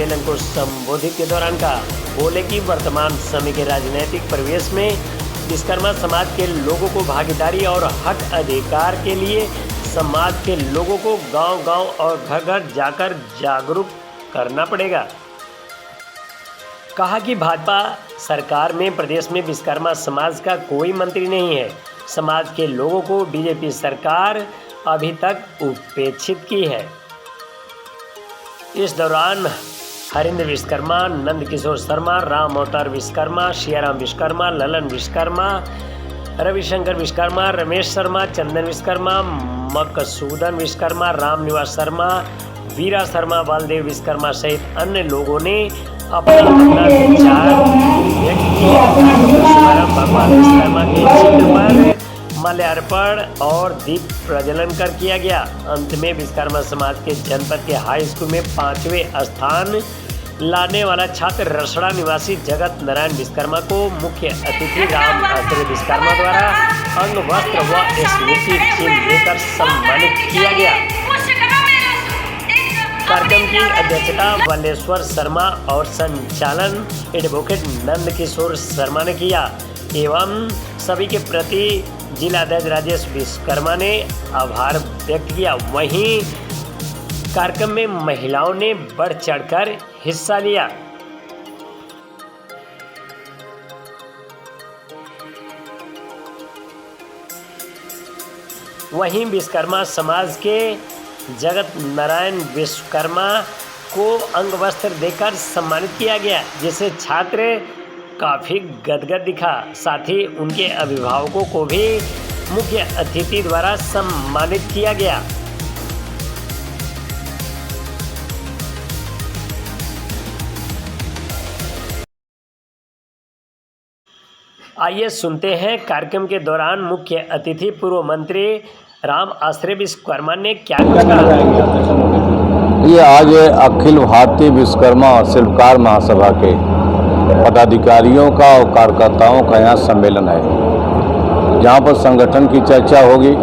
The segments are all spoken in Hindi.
सम्मेलन को संबोधित के दौरान कहा। बोले कि वर्तमान समय के राजनीतिक परिवेश में विश्वकर्मा समाज के लोगों को भागीदारी और हक अधिकार के लिए समाज के लोगों को गांव-गांव और घर-घर जाकर जागरूक करना पड़ेगा। कहा कि भाजपा सरकार में प्रदेश में विश्वकर्मा समाज का कोई मंत्री नहीं है। समाज के लोगों को बीजेपी सरकार अभी तक उपेक्षित की है। इस दौरान हरिंद्र विश्वकर्मा, नंद किशोर शर्मा, राम अवतार विश्वकर्मा, सियाराम विश्वकर्मा, ललन विश्वकर्मा, रविशंकर विश्वकर्मा, रमेश शर्मा, चंदन विश्वकर्मा, मकसूदन विश्वकर्मा, राम निवास शर्मा, वीरा शर्मा, बालदेव विश्वकर्मा सहित अन्य लोगों ने अपना विचार व्यक्त किया। भगवान विश्वकर्मा के चित्र पर माल्यार्पण और दीप प्रज्वलन कर किया गया। अंत में विश्वकर्मा समाज के जनपद के हाई स्कूल में 5वें स्थान लाने वाला छात्र रसड़ा निवासी जगत नारायण विश्वकर्मा को मुख्य अतिथि राम आश्रय विश्वकर्मा द्वारा अंग वस्त्र व स्मृति चिन्ह देकर सम्मानित किया गया। कार्यक्रम की अध्यक्षता वल्लेश्वर शर्मा और संचालन एडवोकेट नंद किशोर शर्मा ने किया एवं सभी के प्रति जिलाध्यक्ष राजेश विश्वकर्मा ने आभार व्यक्त किया। वहीं कार्यक्रम में महिलाओं ने बढ़ चढ़कर हिस्सा लिया। वहीं विश्वकर्मा समाज के जगत नारायण विश्वकर्मा को अंग वस्त्र देकर सम्मानित किया गया, जिसे छात्र काफ़ी गदगद दिखा। साथ ही उनके अभिभावकों को भी मुख्य अतिथि द्वारा सम्मानित किया गया। आइए सुनते हैं कार्यक्रम के दौरान मुख्य अतिथि पूर्व मंत्री राम आश्रय विश्वकर्मा ने क्या कुछ कहा। ये आज अखिल भारतीय विश्वकर्मा शिल्पकार महासभा के पदाधिकारियों का और कार्यकर्ताओं का यहाँ सम्मेलन है, जहाँ पर संगठन की चर्चा होगी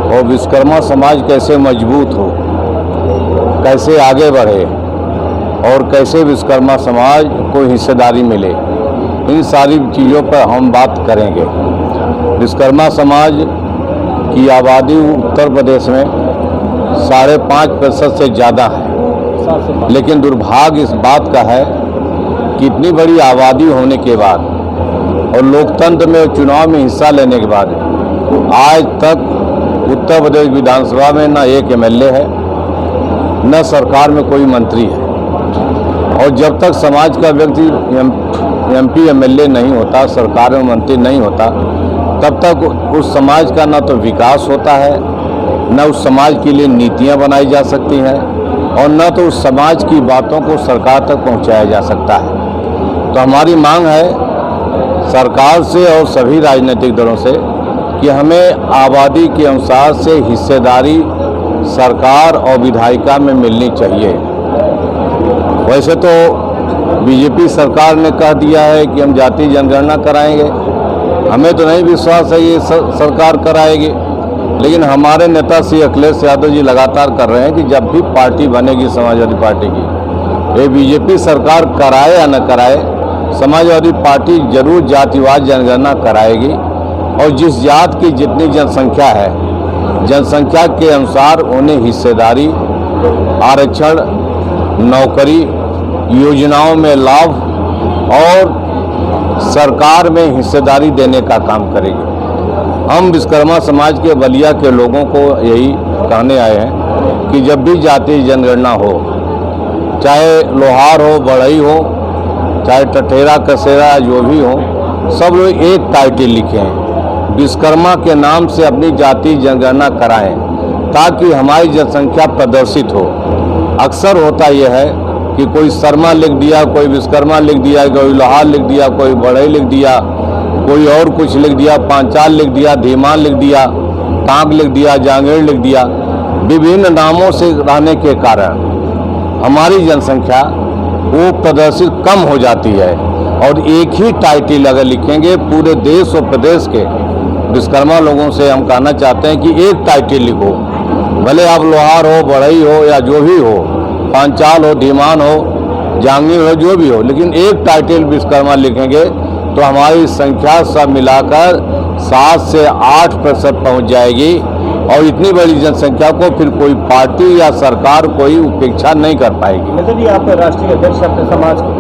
और विश्वकर्मा समाज कैसे मजबूत हो, कैसे आगे बढ़े और कैसे विश्वकर्मा समाज को हिस्सेदारी मिले, इन सारी चीज़ों पर हम बात करेंगे। विश्वकर्मा समाज की आबादी उत्तर प्रदेश में 5.5% से ज़्यादा है, लेकिन दुर्भाग्य इस बात का है कि इतनी बड़ी आबादी होने के बाद और लोकतंत्र में चुनाव में हिस्सा लेने के बाद आज तक उत्तर प्रदेश विधानसभा में न एक एमएलए है, न सरकार में कोई मंत्री है। और जब तक समाज का व्यक्ति एमपी एमएलए नहीं होता, सरकार में मंत्री नहीं होता, तब तक उस समाज का न तो विकास होता है, न उस समाज के लिए नीतियां बनाई जा सकती हैं और न तो उस समाज की बातों को सरकार तक पहुंचाया जा सकता है। तो हमारी मांग है सरकार से और सभी राजनीतिक दलों से कि हमें आबादी के अनुसार से हिस्सेदारी सरकार और विधायिका में मिलनी चाहिए। वैसे तो बीजेपी सरकार ने कह दिया है कि हम जातीय जनगणना कराएंगे, हमें तो नहीं विश्वास है ये सरकार कराएगी, लेकिन हमारे नेता श्री अखिलेश यादव जी लगातार कर रहे हैं कि जब भी पार्टी बनेगी समाजवादी पार्टी की, ये बीजेपी सरकार कराए या न कराए, समाजवादी पार्टी जरूर जातिवाद जनगणना कराएगी और जिस जात की जितनी जनसंख्या है, जनसंख्या के अनुसार उन्हें हिस्सेदारी, आरक्षण, नौकरी, योजनाओं में लाभ और सरकार में हिस्सेदारी देने का काम करेगी। हम विश्वकर्मा समाज के बलिया के लोगों को यही कहने आए हैं कि जब भी जातीय जनगणना हो, चाहे लोहार हो, बढ़ई हो, चाहे टठेरा कसेरा जो भी हो, सब लोग एक टाइटल लिखें, विश्वकर्मा के नाम से अपनी जातीय जनगणना कराएं ताकि हमारी जनसंख्या प्रदर्शित हो। अक्सर होता यह है कि कोई शर्मा लिख दिया, कोई विश्वकर्मा लिख दिया, कोई लोहार लिख दिया, कोई बढ़ई लिख दिया, कोई और कुछ लिख दिया, पांचाल लिख दिया, धीमान लिख दिया, टांग लिख दिया, जांगेड़ लिख दिया। विभिन्न नामों से रहने के कारण हमारी जनसंख्या वो प्रदर्शित कम हो जाती है और एक ही टाइटल अगर लिखेंगे पूरे देश और प्रदेश के विश्वकर्मा लोगों से हम कहना चाहते हैं कि एक टाइटल लिखो, भले आप लोहार हो, बढ़ई हो या जो भी हो, पांचाल हो, धीमान हो, जहांगीर हो, जो भी हो, लेकिन एक टाइटल विश्वकर्मा लिखेंगे तो हमारी संख्या सब मिलाकर 7 से 8% पहुँच जाएगी। और इतनी बड़ी जनसंख्या को फिर कोई पार्टी या सरकार कोई उपेक्षा नहीं कर पाएगी। मतलब ये आप राष्ट्रीय अध्यक्ष अपने समाज के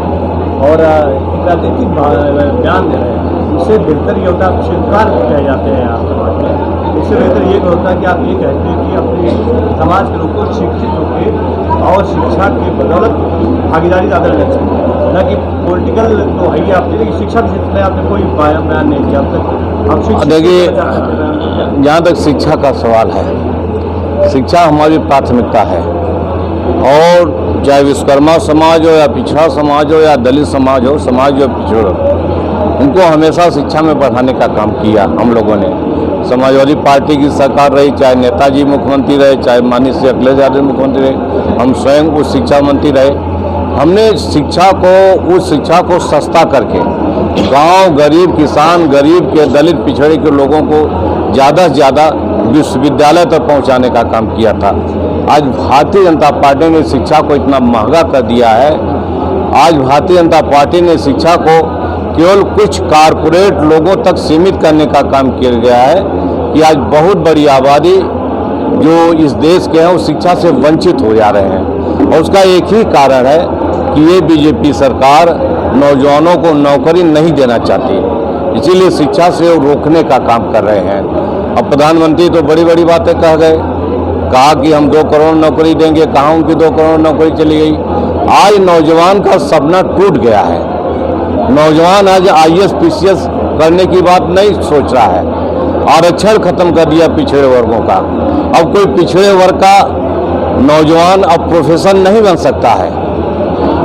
और एक राजनीतिक बयान दे रहे हैं, इससे बेहतर ये होता है आप शिल्पकार कहे जाते हैं आप समाज में, इससे बेहतर ये होता है कि आप ये कहते हैं कि अपने समाज के लोगों को शिक्षित होकर और शिक्षा की बदौलत भागीदारी ज़्यादा लेना चाहिए, न कि पॉलिटिकल तो है ही आपने, लेकिन शिक्षा के क्षेत्र में आपने कोई बयान नहीं किया अब तक। देखिए, जहाँ तक शिक्षा का सवाल है, शिक्षा हमारी प्राथमिकता है। और चाहे विश्वकर्मा समाज हो या पिछड़ा समाज हो या दलित समाज हो, समाज जो पिछड़ा, उनको हमेशा शिक्षा में बढ़ाने का काम किया हम लोगों ने। समाजवादी पार्टी की सरकार रही, चाहे नेताजी मुख्यमंत्री रहे, चाहे माननीय श्री अखिलेश यादव मुख्यमंत्री रहे, हम स्वयं उस शिक्षा मंत्री रहे। हमने शिक्षा को सस्ता करके गांव, गरीब किसान, गरीब के दलित पिछड़े के लोगों को ज़्यादा से ज़्यादा विश्वविद्यालय तक पहुंचाने का काम किया था। आज भारतीय जनता पार्टी ने शिक्षा को इतना महंगा कर दिया है। आज भारतीय जनता पार्टी ने शिक्षा को केवल कुछ कारपोरेट लोगों तक सीमित करने का काम किया गया है कि आज बहुत बड़ी आबादी जो इस देश के हैं वो शिक्षा से वंचित हो जा रहे हैं। और उसका एक ही कारण है कि ये बीजेपी सरकार नौजवानों को नौकरी नहीं देना चाहती, इसीलिए शिक्षा से वो रोकने का काम कर रहे हैं। अब प्रधानमंत्री तो बड़ी बड़ी बातें कह गए, कहा कि हम 2 करोड़ नौकरी देंगे, कहाँ उनकी 2 करोड़ नौकरी चली गई। आज नौजवान का सपना टूट गया है। नौजवान आज IAS PCS करने की बात नहीं सोच रहा है। आरक्षण खत्म कर दिया पिछड़े वर्गों का। अब कोई पिछड़े वर्ग का नौजवान अब प्रोफेसर नहीं बन सकता है,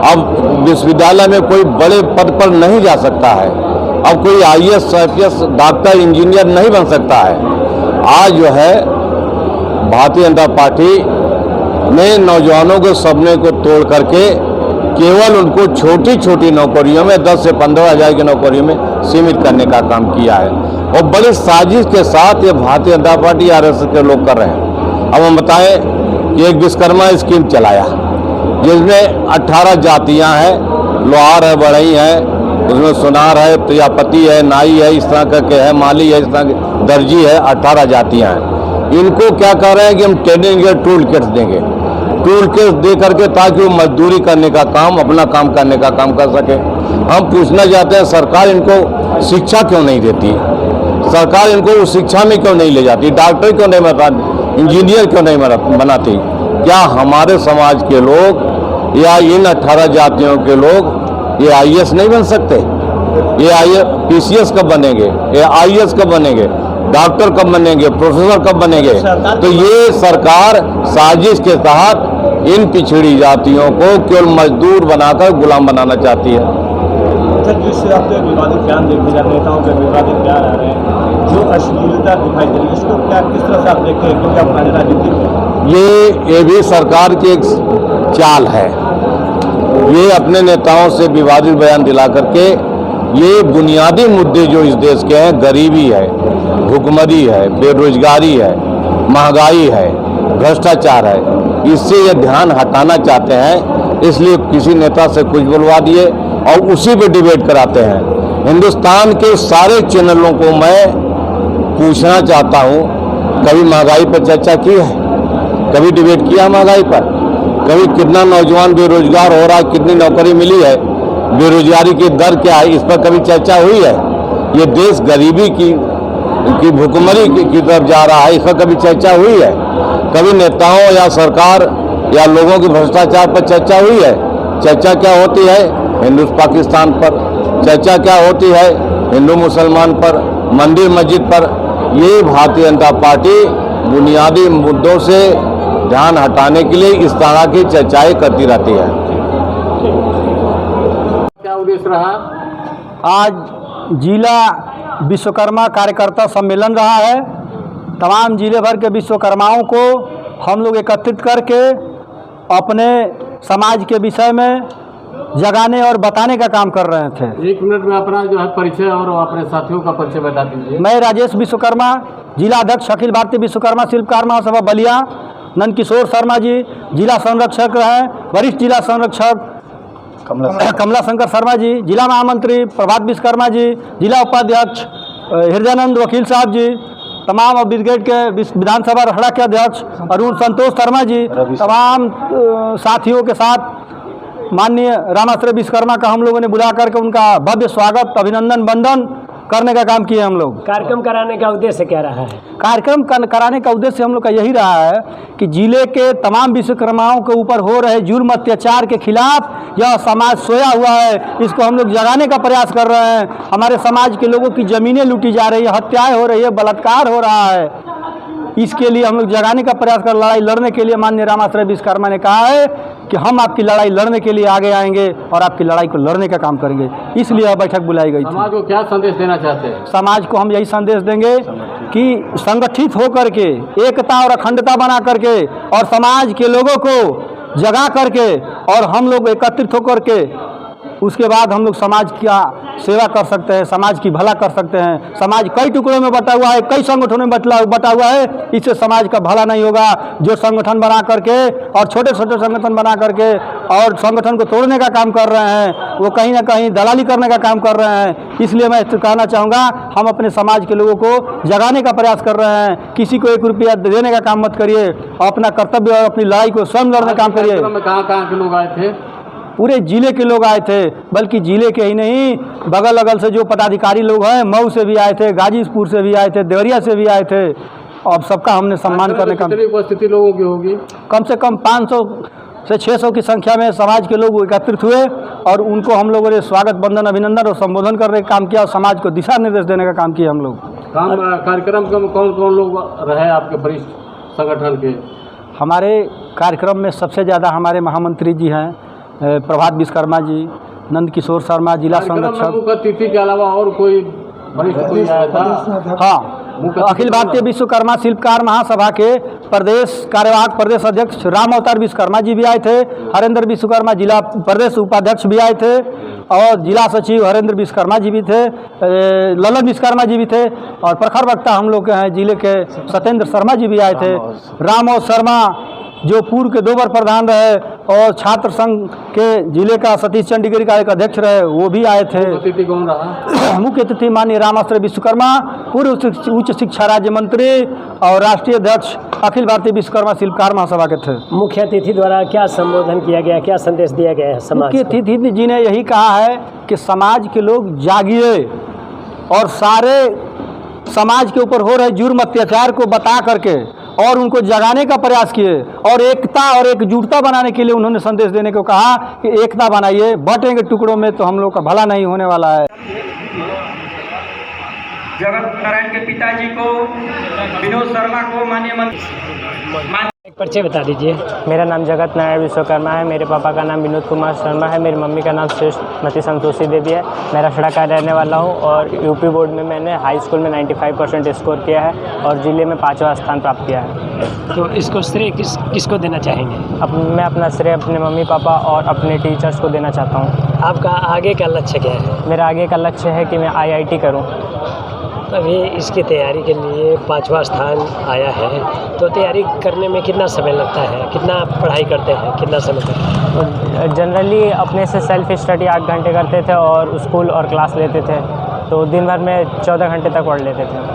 अब विश्वविद्यालय में कोई बड़े पद पर नहीं जा सकता है, अब कोई IAS IPS डॉक्टर इंजीनियर नहीं बन सकता है। आज जो है भारतीय जनता पार्टी ने नौजवानों के सपने को तोड़ करके केवल उनको छोटी छोटी नौकरियों में 10 से 15 हज़ार की नौकरियों में सीमित करने का काम किया है। और बड़ी साजिश के साथ ये भारतीय जनता पार्टी RSS के लोग कर रहे हैं। अब हम बताएं कि एक विश्वकर्मा स्कीम चलाया जिसमें 18 जातियां हैं, लोहार है, बढ़ई है, उसमें सुनार है, प्रजापति है, नाई है, इस तरह के है, माली है, इस तरह के दर्जी है, 18 जातियां हैं। इनको क्या कर रहे हैं कि हम ट्रेनिंग के टूल किट्स देंगे, टूल किट्स दे करके ताकि वो मजदूरी करने का काम, अपना काम करने का काम कर सके। हम पूछना चाहते हैं सरकार इनको शिक्षा क्यों नहीं देती, सरकार इनको शिक्षा में क्यों नहीं ले जाती, डॉक्टर क्यों नहीं बनाती, इंजीनियर क्यों नहीं बनाती। क्या हमारे समाज के लोग या इन 18 जातियों के लोग ये IAS नहीं बन सकते? ये PCS कब बनेंगे, ये IAS कब बनेंगे, डॉक्टर कब बनेंगे, प्रोफेसर कब बनेंगे? तो ये सरकार साजिश के तहत इन पिछड़ी जातियों को केवल मजदूर बनाकर गुलाम बनाना चाहती है। अच्छा, जिससे आपके विवादित बयान देखे जाते नेताओं के विवादित बयान आ रहे हैं, जो अश्लीलता दिखाई दे रही है, इसको क्या किस तरह से आप देखते हैं? क्योंकि आप राजनीतिक ये भी सरकार की एक चाल है। ये अपने नेताओं से विवादित बयान दिला करके ये बुनियादी मुद्दे जो इस देश के हैं, गरीबी है, भुखमरी है, बेरोजगारी है, महंगाई है, भ्रष्टाचार है, इससे ये ध्यान हटाना चाहते हैं। इसलिए किसी नेता से कुछ बुलवा दिए और उसी पे डिबेट कराते हैं। हिंदुस्तान के सारे चैनलों को मैं पूछना चाहता हूँ, कभी महंगाई पर चर्चा की है? कभी डिबेट किया महंगाई पर? कभी कितना नौजवान बेरोजगार हो रहा है, कितनी नौकरी मिली है, बेरोजगारी की दर क्या है, इस पर कभी चर्चा हुई है? ये देश गरीबी की भुखमरी की तरफ जा रहा है, इस पर कभी चर्चा हुई है? कभी नेताओं या सरकार या लोगों के भ्रष्टाचार पर चर्चा हुई है? चर्चा क्या होती है? हिंदू पाकिस्तान पर चर्चा क्या होती है? हिंदू मुसलमान पर, मंदिर मस्जिद पर। ये भारतीय जनता पार्टी बुनियादी मुद्दों से ध्यान हटाने के लिए इस तरह की चर्चाएं करती रहती है। क्या उद्देश्य रहा? आज जिला विश्वकर्मा कार्यकर्ता सम्मेलन रहा है। तमाम जिले भर के विश्वकर्माओं को हम लोग एकत्रित करके अपने समाज के विषय में जगाने और बताने का काम कर रहे थे। 1 मिनट में अपना जो है परिचय और अपने साथियों का परिचय बता दीजिए। मैं राजेश विश्वकर्मा, जिला अध्यक्ष अखिल भारतीय विश्वकर्मा शिल्पकार महासभा बलिया। नंदकिशोर शर्मा जी जिला संरक्षक हैं, वरिष्ठ जिला संरक्षक कमला शंकर शर्मा जी, जिला महामंत्री प्रभात विश्वकर्मा जी, जिला उपाध्यक्ष हृदयानंद वकील साहब जी, तमाम ब्रिगेड के विधानसभा रखड़ा के अध्यक्ष अरुण संतोष शर्मा जी, तमाम साथियों के साथ माननीय रामाश्रय विश्वकर्मा का हम लोगों ने बुला करके उनका भव्य स्वागत, अभिनंदन, वंदन करने का काम किए हम लोग। कार्यक्रम कराने का उद्देश्य क्या रहा है? कार्यक्रम कराने का उद्देश्य हम लोग का यही रहा है कि जिले के तमाम विश्वकर्माओं के ऊपर हो रहे जुर्म अत्याचार के खिलाफ यह समाज सोया हुआ है, इसको हम लोग जगाने का प्रयास कर रहे हैं। हमारे समाज के लोगों की ज़मीनें लूटी जा रही है, हत्याएं हो रही है, बलात्कार हो रहा है, इसके लिए हम लोग जगाने का प्रयास कर, लड़ाई लड़ने के लिए माननीय रामाश्रय विश्वकर्मा ने कहा है कि हम आपकी लड़ाई लड़ने के लिए आगे आएंगे और आपकी लड़ाई को लड़ने का काम करेंगे, इसलिए यह बैठक बुलाई गई थी। समाज को क्या संदेश देना चाहते हैं? समाज को हम यही संदेश देंगे कि संगठित होकर के एकता और अखंडता बना करके और समाज के लोगों को जगा करके और हम लोग एकत्रित होकर के उसके बाद हम लोग समाज का सेवा कर सकते हैं, समाज की भला कर सकते हैं। समाज कई टुकड़ों में बटा हुआ है, कई संगठनों में बटा हुआ है, इससे समाज का भला नहीं होगा। जो संगठन बना करके और छोटे छोटे संगठन बना करके और संगठन को तोड़ने का काम कर रहे हैं, वो कहीं ना कहीं दलाली करने का काम कर रहे हैं। इसलिए मैं कहना चाहूँगा, हम अपने समाज के लोगों को जगाने का प्रयास कर रहे हैं। किसी को 1 रुपया देने का काम मत करिए, अपना कर्तव्य और अपनी लड़ाई को स्वयं लड़ने का काम करिए। कहाँ के लोग आए थे? पूरे जिले के लोग आए थे, बल्कि जिले के ही नहीं, बगल अगल से जो पदाधिकारी लोग हैं, मऊ से भी आए थे, गाजीपुर से भी आए थे, देवरिया से भी आए थे, और सबका हमने सम्मान करने का। कितनी उपस्थिति लोगों की होगी? कम से कम 500 से 600 की संख्या में समाज के लोग एकत्रित हुए और उनको हम लोगों ने स्वागत, वंदन, अभिनंदन और संबोधन करने का काम किया और समाज को दिशा निर्देश देने का काम किया हम लोग। कार्यक्रम में कौन कौन लोग रहे आपके वरिष्ठ संगठन के? हमारे कार्यक्रम में सबसे ज़्यादा हमारे महामंत्री जी हैं, प्रभात विश्वकर्मा जी, नंद किशोर शर्मा, जिला संरक्षक। अतिथि के अलावा और कोई वरिष्ठ कोई आया था? हाँ, अखिल भारतीय विश्वकर्मा शिल्पकार महासभा के प्रदेश कार्यवाहक प्रदेश अध्यक्ष राम अवतार विश्वकर्मा जी भी आए थे, हरेंद्र विश्वकर्मा जिला प्रदेश उपाध्यक्ष भी आए थे, और जिला सचिव हरेंद्र विश्वकर्मा जी भी थे, ललन विश्वकर्मा जी भी थे, और प्रखर वक्ता हम लोग के हैं जिले के सत्येंद्र शर्मा जी भी आए थे। राम शर्मा जो पूर्व के 2 बार प्रधान रहे और छात्र संघ के जिले का सतीश चंडीगढ़ का एक अध्यक्ष रहे, वो भी आए थे। अतिथि कौन रहा? मुख्य अतिथि माननीय रामाश्रय विश्वकर्मा, पूर्व उच्च शिक्षा राज्य मंत्री और राष्ट्रीय अध्यक्ष अखिल भारतीय विश्वकर्मा शिल्पकार महासभा के थे। मुख्य अतिथि द्वारा क्या संबोधन किया गया, क्या संदेश दिया गया है समाज? मुख्य अतिथि जी ने यही कहा है कि समाज के लोग जागिए और सारे समाज के ऊपर हो रहे जुर्म अत्याचार को बता करके और उनको जगाने का प्रयास किए और एकता और एकजुटता बनाने के लिए उन्होंने संदेश देने को कहा कि एकता बनाइए, बांटेंगे टुकड़ों में तो हम लोग का भला नहीं होने वाला है। जगत नारायण के पिताजी को, विनोद शर्मा को, माननीय मंत्री। एक परिचय बता दीजिए। मेरा नाम जगत नारायण विश्वकर्मा है, मेरे पापा का नाम विनोद कुमार शर्मा है, मेरी मम्मी का नाम श्रीमती संतोषी देवी है। मैं रखड़ा का रहने वाला हूँ और यूपी बोर्ड में मैंने हाई स्कूल में 95% स्कोर किया है और ज़िले में 5वां स्थान प्राप्त किया है। तो इसको श्रेय किसको देना चाहेंगे? मैं अपना श्रेय अपने मम्मी पापा और अपने टीचर्स को देना चाहता हूँ। आपका आगे का लक्ष्य क्या है? मेरा आगे का लक्ष्य है कि मैं IIT करूँ। अभी इसकी तैयारी के लिए 5वां स्थान आया है, तो तैयारी करने में कितना समय लगता है, कितना पढ़ाई करते हैं, कितना समय तक? जनरली अपने से सेल्फ स्टडी 8 घंटे करते थे और स्कूल और क्लास लेते थे, तो दिन भर में 14 घंटे तक पढ़ लेते थे।